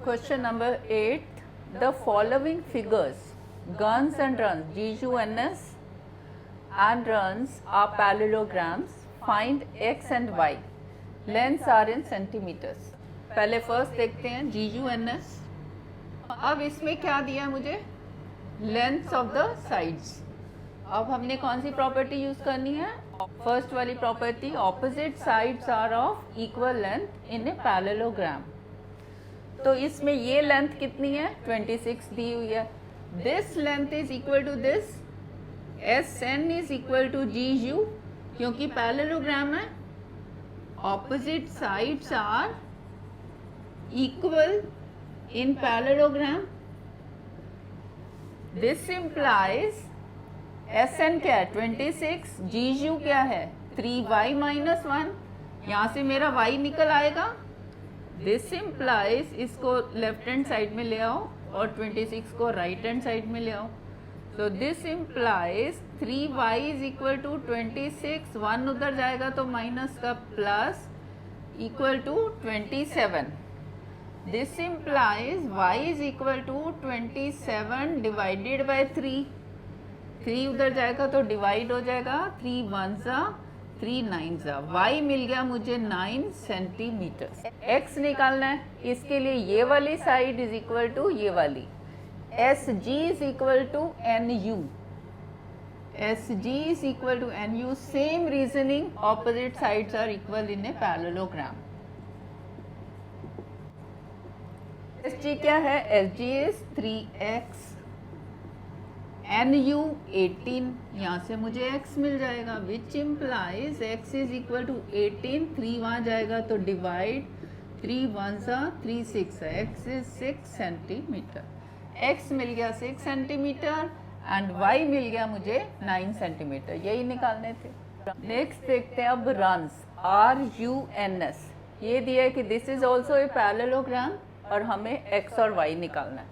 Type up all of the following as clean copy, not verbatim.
Question number 8. The following figures, guns and runs, GUNS and runs are parallelograms. Find x and y. Lengths are in centimeters. पहले first देखते हैं GUNS. अब इसमें क्या दिया मुझे? Lengths of the sides. अब हमने कौन सी प्रॉपर्टी यूज करनी है? फर्स्ट वाली property, opposite sides are of equal length in a parallelogram. तो इसमें ये लेंथ कितनी है? 26 दी हुई है. This length is equal to this. SN is equal to GU, क्योंकि पैरेललोग्राम है. Opposite sides are equal in parallelogram. This implies SN क्या है? 26. GU क्या है? 3y minus 1. यहाँ से मेरा y निकल आएगा. दिस इम्प्लाइज, इसको लेफ्ट हैंड साइड में ले आओ और 26 को राइट हैंड साइड में ले आओ. So this implies 3y is equal to 26. 1 उधर जाएगा तो माइनस का plus equal to 27. This implies y is equal to 27 divided by 3. 3 उधर जाएगा तो डिवाइड हो जाएगा. 3 1 सा 3 9 सा. y मिल गया मुझे 9 सेंटीमीटर. x निकालना है. इसके लिए ये वाली साइड इज इक्वल टू ये वाली. SG is equal to NU. SG is equal to NU. Same reasoning, opposite sides are equal in a parallelogram. SG क्या है? SG is 3x. NU 18. यहाँ से मुझे x मिल जाएगा, which implies x is equal to 18. 3 वहाँ जाएगा तो डिवाइड. 3 1 सा 3 6 है. x is 6 centimetre. x मिल गया 6 सेंटीमीटर एंड y मिल गया मुझे 9 सेंटीमीटर. यही निकालने थे. नेक्स्ट देखते हैं अब रन्स. RUNS. ये दिया है कि this is also a parallelogram और हमें x और y निकालना है.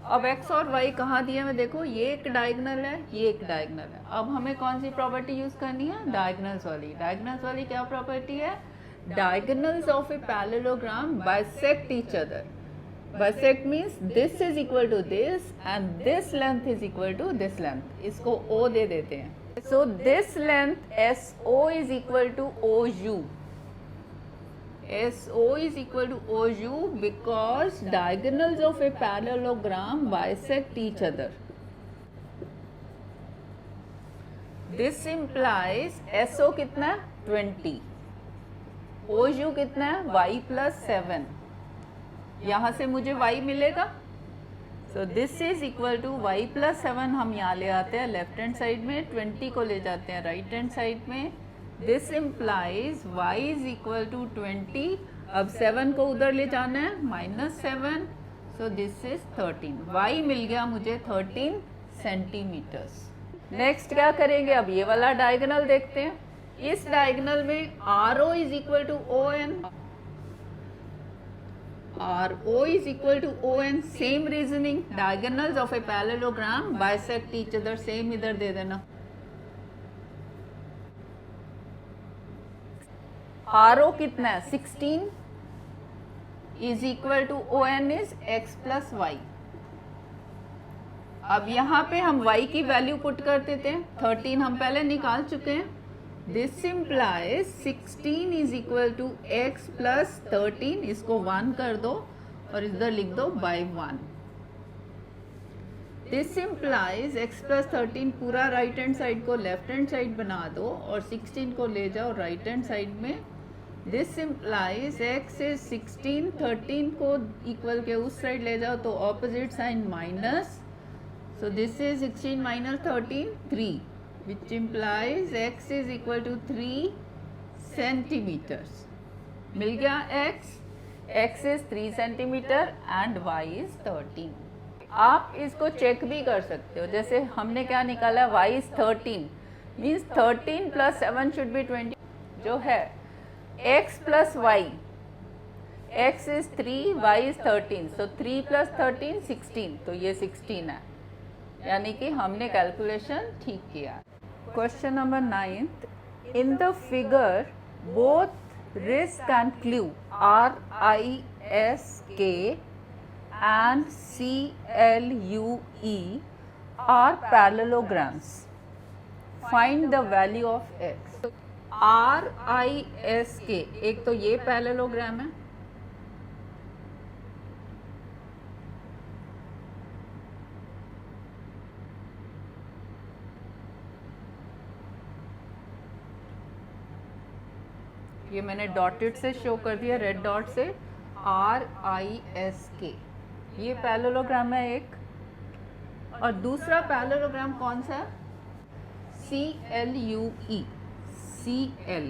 अब x और y कहाँ दिया है? देखो, ये एक डायगोनल है, ये एक डायगोनल है. अब हमें कौन सी प्रॉपर्टी यूज करनी है? डायगोनल्स वाली. डायगोनल्स वाली क्या प्रॉपर्टी है? Diagonals of a parallelogram bisect each other. Bisect means this is equal to this and this length is equal to this length. इसको O दे देते हैं. So this length SO is equal to OU. SO is equal to OU because diagonals of a parallelogram bisect each other. This implies SO कितना है? 20. OU कितना है? y plus 7. यहाँ से मुझे y मिलेगा. So this is equal to y plus 7. हम यहाँ ले आते हैं लेफ्ट हैंड साइड में, 20 को ले जाते हैं राइट हैंड साइड में. This implies y is equal to 20. अब 7 को उधर ले जाना है, minus 7. So this is 13. y मिल गया मुझे 13 सेंटीमीटर्स. नेक्स्ट क्या करेंगे? अब ये वाला डायगोनल देखते हैं. इस डायगोनल में RO is equal to ON. RO is equal to ON. Same reasoning, diagonals of a parallelogram bisect each other. Same इधर दे देना. RO कितना है? 16 is equal to ON is x plus y. अब यहाँ पे हम y की वैल्यू पुट कर देते हैं. 13 हम पहले निकाल चुके हैं. This implies 16 is equal to x plus 13. इसको 1 कर दो और इधर लिख दो by 1. This implies x plus 13 पूरा राइट हैंड साइड को लेफ्ट हैंड साइड बना दो और 16 को ले जाओ राइट हैंड साइड में. This implies x is 16. 13 को इक्वल के उस साइड ले जाओ तो opposite sign minus. So this is 16 minus 13 3, which implies x is equal to 3 centimetres. मिल गया x is 3 centimetre and y is 13. आप इसको चेक भी कर सकते हो. जैसे हमने क्या निकाला? y is 13 means 13 plus 7 should be 20 जो है. x plus y, x is 3, y is 13. So 3 plus 13 16. तो ये 16 है, यानी कि हमने कैलकुलेशन ठीक किया. Question number 9. In the figure both risk and clue, RISK, and CLUE are parallelograms. Find the value of x. RISK, एक तो ये पैरेललोग्राम है, ये मैंने डॉटेड से शो कर दिया, रेड डॉट से, RISK, ये पैरेललोग्राम है एक। और दूसरा पैरेललोग्राम कौन सा है? CLUE, CL,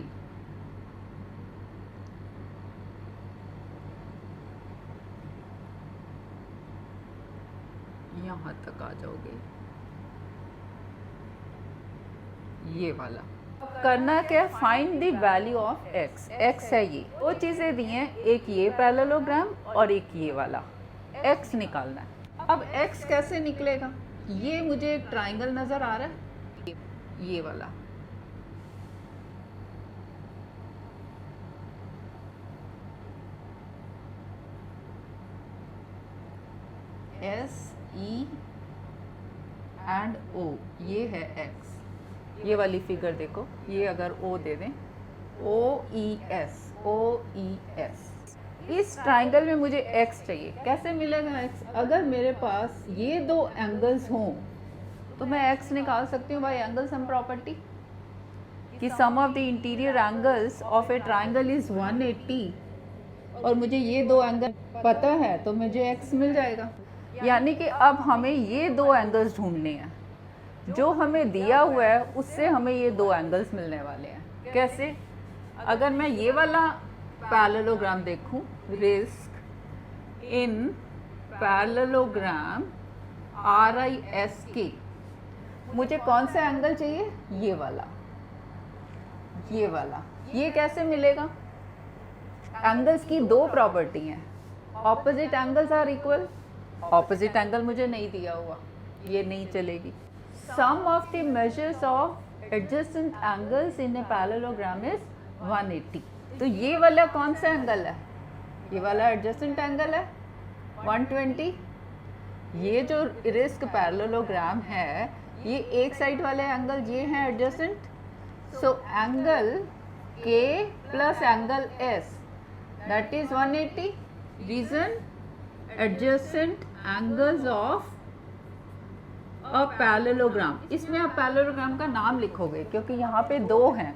यहां तक आ जाओगे, ये वाला। करना क्या? Find the value of x। x है ये, दो चीजें दी हैं, एक ये पैरेललोग्राम और एक ये वाला, x निकालना है। अब x कैसे निकलेगा? ये मुझे एक ट्राइंगल नजर आ रहा है, ये वाला, SE एंड O, ये है x। ये वाली फिगर देखो, ये अगर O दे दें, OES, OES, इस ट्राइंगल में मुझे x चाहिए। कैसे मिलेगा x? अगर मेरे पास ये दो एंगल्स हों तो मैं x निकाल सकती हूँ बाय एंगल सम प्रॉपर्टी, कि sum of the interior angles of a triangle is 180 और मुझे ये दो एंगल पता है तो मुझे x मिल जाएगा। यानी कि अब हमें ये दो एंगल्स ढूंढने हैं, जो हमें दिया हुआ है उससे हमें ये दो एंगल्स मिलने वाले हैं। कैसे? अगर मैं ये वाला पैरेललोग्राम देखूं, रिस्क इन पैरेललोग्राम RISK, मुझे कौन सा एंगल चाहिए? ये वाला, ये वाला। ये कैसे मिलेगा? एंगल्स की दो प्रॉपर्टी हैं, opposite angles are equal. Opposite angle मुझे नहीं दिया हुआ, ये नहीं चलेगी। Sum of the measures of adjacent angles in a parallelogram is 180। तो ये वाला कौन सा एंगल है? ये वाला एडजेसेंट एंगल है 120। ये जो रिस्क पैरेललोग्राम है, ये एक साइड वाले एंगल ये हैं adjacent. So angle K plus angle S, that is 180। Reason, adjacent angles of a parallelogram. इसमें आप पैरेललोग्राम का नाम लिखोगे क्योंकि यहाँ पे दो हैं,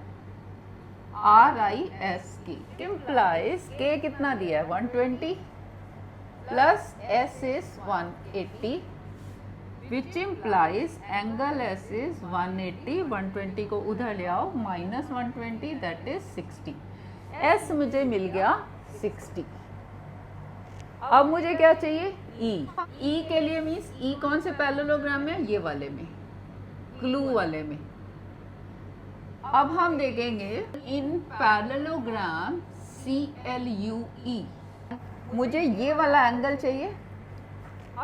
RISK, इम्प्लाइज K कितना दिया है? 120 plus S is 180, which implies angle S is 180। 120 को उधर ले आओ, माइनस 120, दैट इज 60। S मुझे मिल गया 60। अब मुझे क्या चाहिए? E के लिए मीन्स E कौन से पैरेललोग्राम में? ये वाले में, क्लू वाले में। अब हम देखेंगे इन पैरेललोग्राम CLUE, मुझे ये वाला एंगल चाहिए।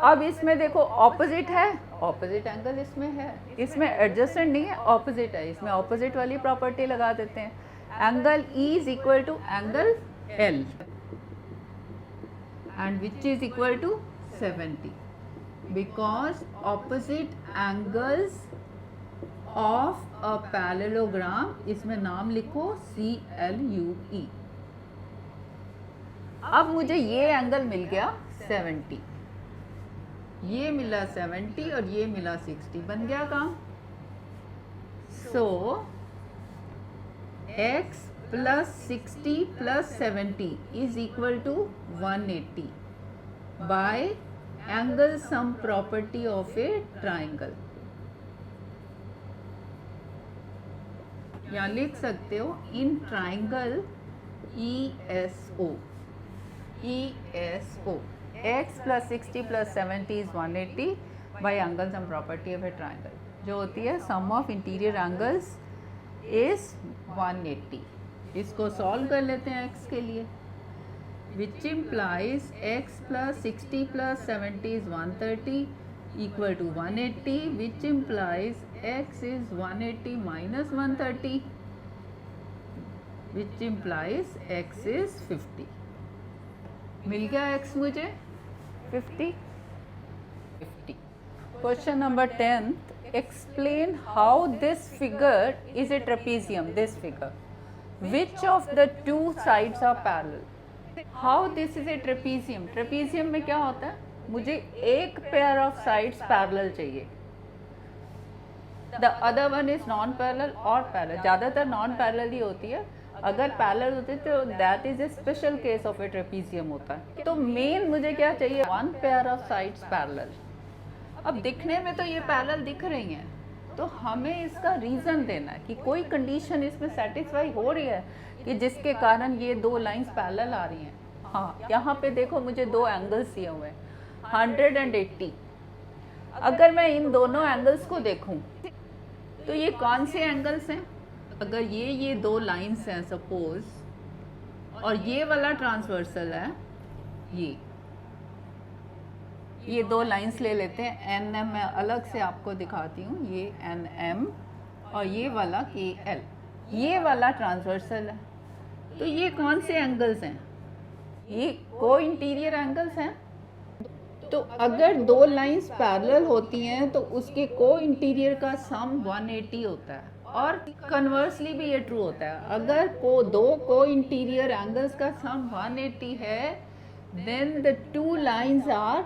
अब इसमें देखो ऑपोजिट है, ऑपोजिट एंगल इसमें है, इसमें एडजेसेंट नहीं है, ऑपोजिट है। इसमें ऑपोजिट वाली प्रॉपर्टी लगा देते हैं। Angle E is equal to angle L and which is equal to 70, because opposite angles of a parallelogram, इसमें नाम लिखो CLUE। अब मुझे ये एंगल मिल गया 70, ये मिला 70 और ये मिला 60, बन गया काम। So x plus 60 plus 70 is equal to 180 by angle sum property of a triangle. यहाँ लिख सकते हो in triangle ESO, x plus 60 plus 70 is 180 by angle sum property of a triangle, जो होती है sum of interior angles is 180। इसको solve कर लेते हैं x के लिए, which implies x plus 60 plus 70 is 130 equal to 180, which implies x is 180 minus 130, which implies x is 50। मिल गया x मुझे। 50. Question number 10. Explain how this figure is a trapezium. This figure. Which of the two sides are parallel? How this is a trapezium? Trapezium में क्या होता है? मुझे एक pair of sides parallel चाहिए. The other one is non-parallel or parallel. ज़्यादातर non-parallel ही होती है. अगर पैरेलल होते तो that is a special case of A trapezium होता है. तो मेन मुझे क्या चाहिए? One pair of sides parallel. अब दिखने में तो ये पैरेलल दिख रही हैं, तो हमें इसका रीज़न देना है कि कोई कंडीशन इसमें सेटिस्फाई हो रही है कि जिसके कारण ये दो लाइंस पैरेलल आ रही हैं. हाँ, यहाँ पे देखो मुझे दो एंगल्स दिए हुए हैं 100 and 80. अगर मैं इन दोनों एंगल्स को देखूं तो ये कौन से एंगल्स हैं? अगर ये दो लाइंस हैं सपोज, और ये वाला ट्रांसवर्सल है, ये दो लाइंस ले लेते हैं. एन एम मैं अलग से आपको दिखाती हूँ. ये एन एम और ये वाला के एल, ये वाला ट्रांसवर्सल है. तो ये कौन से एंगल्स हैं? ये को इंटीरियर एंगल्स हैं. तो अगर दो लाइंस पैरेलल होती हैं तो उसके को इंटीरियर का सम 180 होता है. और कन्वर्सली भी ये ट्रू होता है. अगर दो को इंटीरियर एंगल्स का सम 180 है, then the two lines are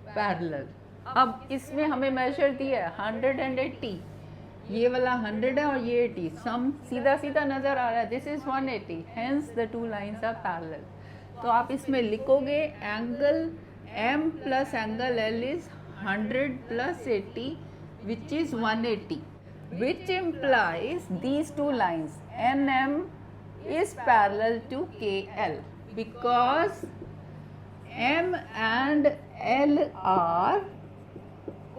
parallel. अब इसमें हमें मेजर दिया है 100 and 80. ये वाला 100 है और ये 80. सम सीधा सीधा नजर आ रहा है. This is 180, hence the two lines are parallel. तो आप इसमें लिखोगे angle M plus angle L is 100 plus 80, which is 180, which implies these two lines NM is parallel to KL because M and L are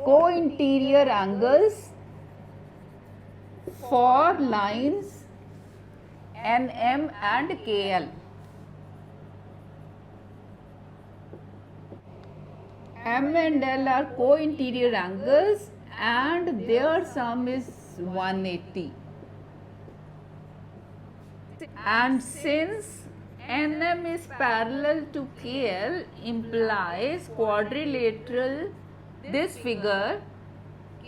co-interior angles for lines NM and KL. M and L are co-interior angles and their sum is 180. And since NM is parallel to KL implies quadrilateral, this figure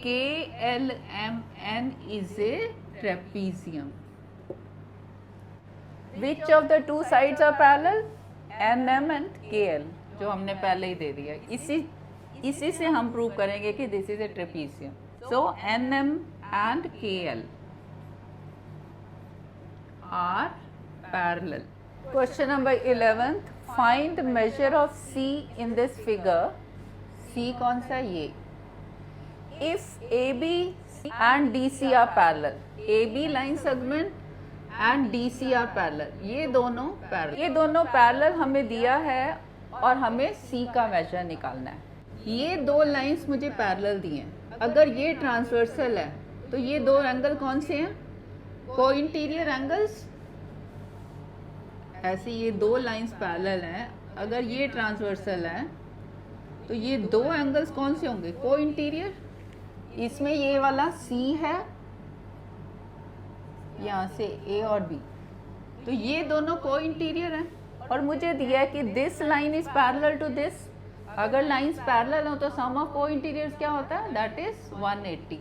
KLMN is a trapezium. Which of the two sides are parallel? NM and KL. जो हमने पहले ही दे दिया. इसी से हम prove करेंगे कि this is a trapezium. So NM and KL are parallel. Question number 11. Find measure of C in this figure. C कौन सा? ये. If AB and DC are parallel, AB line segment and DC are parallel. ये दोनों parallel हमें दिया है और हमें C का मेजर निकालना है. ये दो लाइंस मुझे पैरेलल दी हैं. अगर ये ट्रांसवर्सल है तो ये दो एंगल कौन से हैं? को इंटीरियर एंगल्स. ऐसे ये दो लाइंस पैरेलल हैं. अगर ये ट्रांसवर्सल है तो ये दो एंगल्स कौन से होंगे? को इंटीरियर. इसमें ये वाला C है, यहाँ से A और B, तो ये दोनों को इंटीरियर हैं. और मुझे दिया है कि this line is parallel to this. अगर लाइंस पैरेलल हो तो सम ऑफ को इंटीरियर्स क्या होता है? That is 180.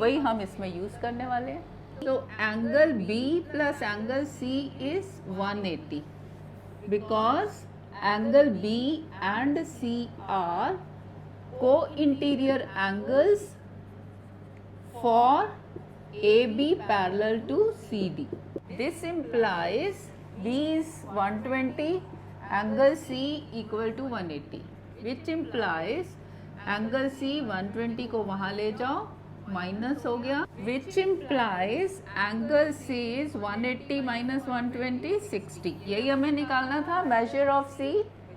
वही हम इसमें यूज करने वाले हैं. तो angle B plus angle C is 180 because angle B and C are co interior angles for AB parallel to CD. This implies B is 120, angle C equal to 180, which implies angle C 120 को वहाँ ले जाओ, minus हो गया, which implies angle C is 180 minus 120, 60. यही हमें निकालना था. measure of C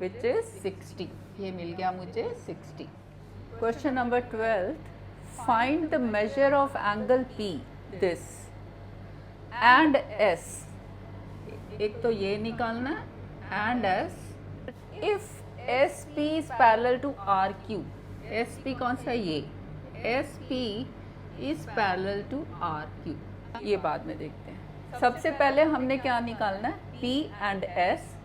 which is 60. ये मिल गया मुझे 60. Question number 12. Find the measure of angle P, this, and S. एक तो ये निकालना and S. If S P is parallel to R Q. S P कौन सा? ये S P is parallel to R Q. ये बाद में देखते हैं. सबसे पहले हमने क्या निकालना है? P and S.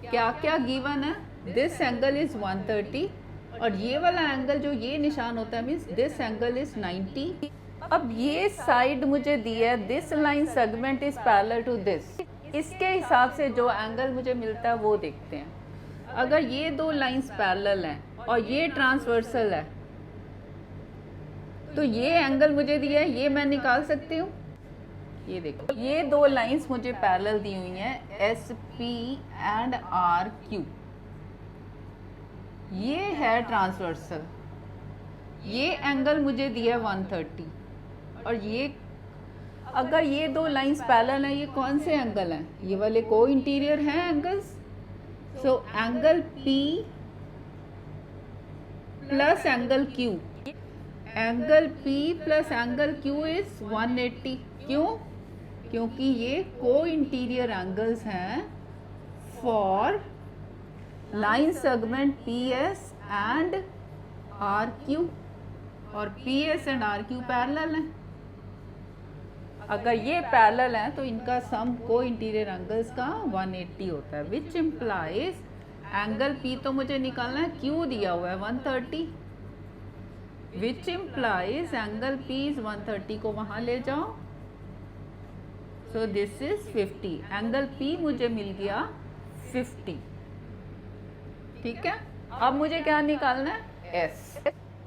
क्या क्या गिवन है? दिस एंगल इज 130 और ये वाला एंगल जो ये निशान होता है मीन्स दिस एंगल इज 90। अब ये साइड मुझे दी है, this line segment is parallel to this, इसके हिसाब से जो एंगल मुझे मिलता है वो देखते हैं। अगर ये दो लाइंस पैरेलल हैं और ये ट्रांसवर्सल है तो ये एंगल मुझे दिया है, ये मैं निकाल सकती हूँ। ये देखो, ये दो लाइंस मुझे पैरेलल दी हुई हैं, S P and R Q. ये है ट्रांसवर्सल, ये एंगल मुझे दिया है 130। और ये अगर ये दो लाइंस पैरेलल हैं, ये कौन से एंगल हैं? ये वाले को इंटीरियर हैं angles. So angle P plus angle Q, angle P plus angle Q is 180। क्यों? क्योंकि ये को इंटीरियर एंगल्स हैं for line segment P S and R Q, और P S and R Q parallel हैं। अगर ये parallel हैं तो इनका सम को इंटीरियर एंगल्स का 180 होता है, विच इम्प्लाइज एंगल पी तो मुझे निकालना है, क्यू दिया हुआ है 130, which implies angle P is 130 को वहां ले जाओ। सो दिस इज 50, एंगल पी मुझे मिल गया 50। ठीक है, अब मुझे क्या निकालना है? एस।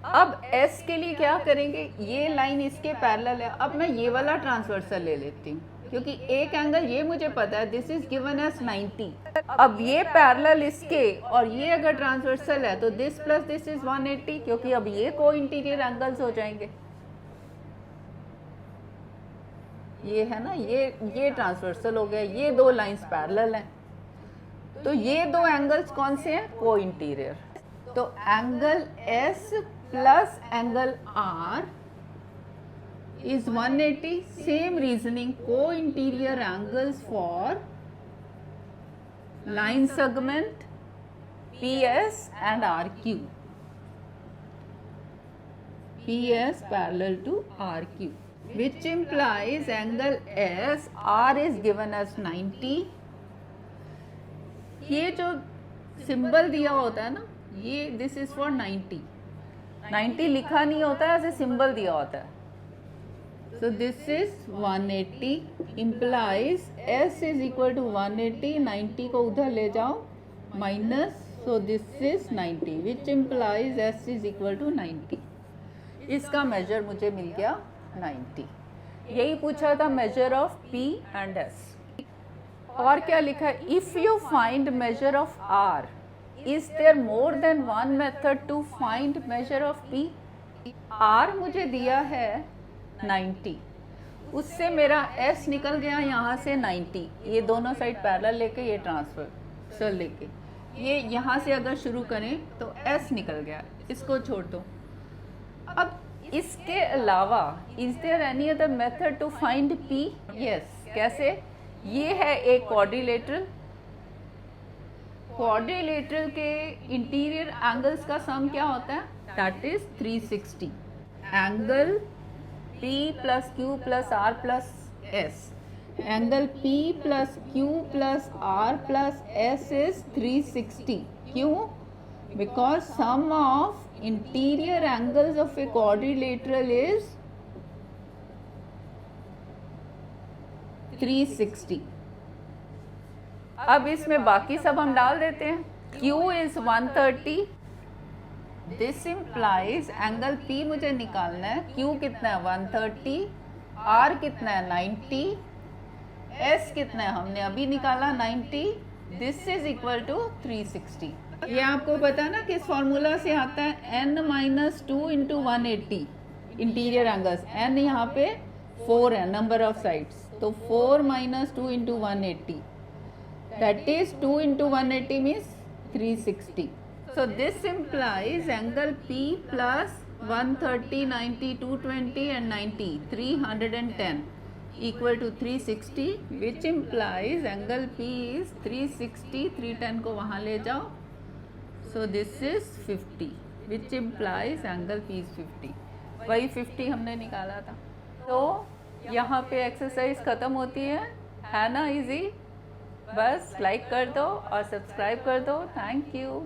अब एस के लिए क्या करेंगे? ये लाइन इसके पैरेलल है। अब मैं ये वाला ट्रांसवर्सल ले लेती हूँ क्योंकि एक एंगल ये मुझे पता है, दिस इज गिवन एज 90। अब ये पैरेलल इसके और ये अगर ट्रांसवर्सल है तो दिस प्लस दिस इज 180, क्योंकि अब ये को इंटीरियर एंगल्स हो जाएंगे। ये है ना, ये ट्रांसवर्सल हो गया, ये दो लाइंस पैरेलल हैं, तो ये दो एंगल्स कौन से हैं? को इंटीरियर। तो angle S plus angle R is 180. Same reasoning, co-interior angles for line segment PS and RQ. PS parallel to RQ, which implies angle S, R is given as 90. ये जो सिंबल दिया होता है ना, ये दिस इज फॉर 90 लिखा नहीं होता है, ऐसे सिंबल दिया होता है। So this is 180 implies S is equal to 180, 90 को उधर ले जाओ minus, so this is 90 which implies S is equal to 90। इसका मेजर मुझे मिल गया 90। यही पूछा था measure of P and S। और क्या लिखा है? If you find measure of R, is there more than one method to find measure of P? R मुझे दिया है 90, उससे मेरा S निकल गया यहाँ से 90, ये दोनों साइड पैरेलल लेके ये ट्रांसफर लेके ये यहाँ से अगर शुरू करें तो S निकल गया, इसको छोड़ दो। अब इसके अलावा is there any other method to find P? Yes. कैसे? ये है एक क्वाड्रिलेटरल, क्वाड्रिलेटरल के इंटीरियर एंगल्स का सम क्या होता है? That is 360। Angle P plus Q plus R plus S, angle P plus Q plus R plus S is 360। क्यों? Because sum of interior angles of a quadrilateral is 360। अब इसमें बाकी सब हम डाल देते हैं। Q is 130, this implies angle P मुझे निकालना है, Q कितना है 130, R कितना है 90, S कितना है हमने अभी निकाला 90, दिस इज इक्वल टू 360। ये आपको पता है ना किस फॉर्मूला से आता है? n minus 2 into 180 interior angles. n यहाँ पे 4 है नंबर ऑफ साइड्स, तो 4 minus 2 into 180, that is 2 into 180 means 360। So this implies angle P plus 130, 90, 220 and 90, 310 equal to 360, which implies angle P is 360, 310 को वहाँ ले जाओ, so this is 50, which implies angle P is 50। वही 50 हमने निकाला था। तो यहाँ पे एक्सरसाइज ख़त्म होती है ना? इजी। बस लाइक कर दो और सब्सक्राइब कर दो। Thank you.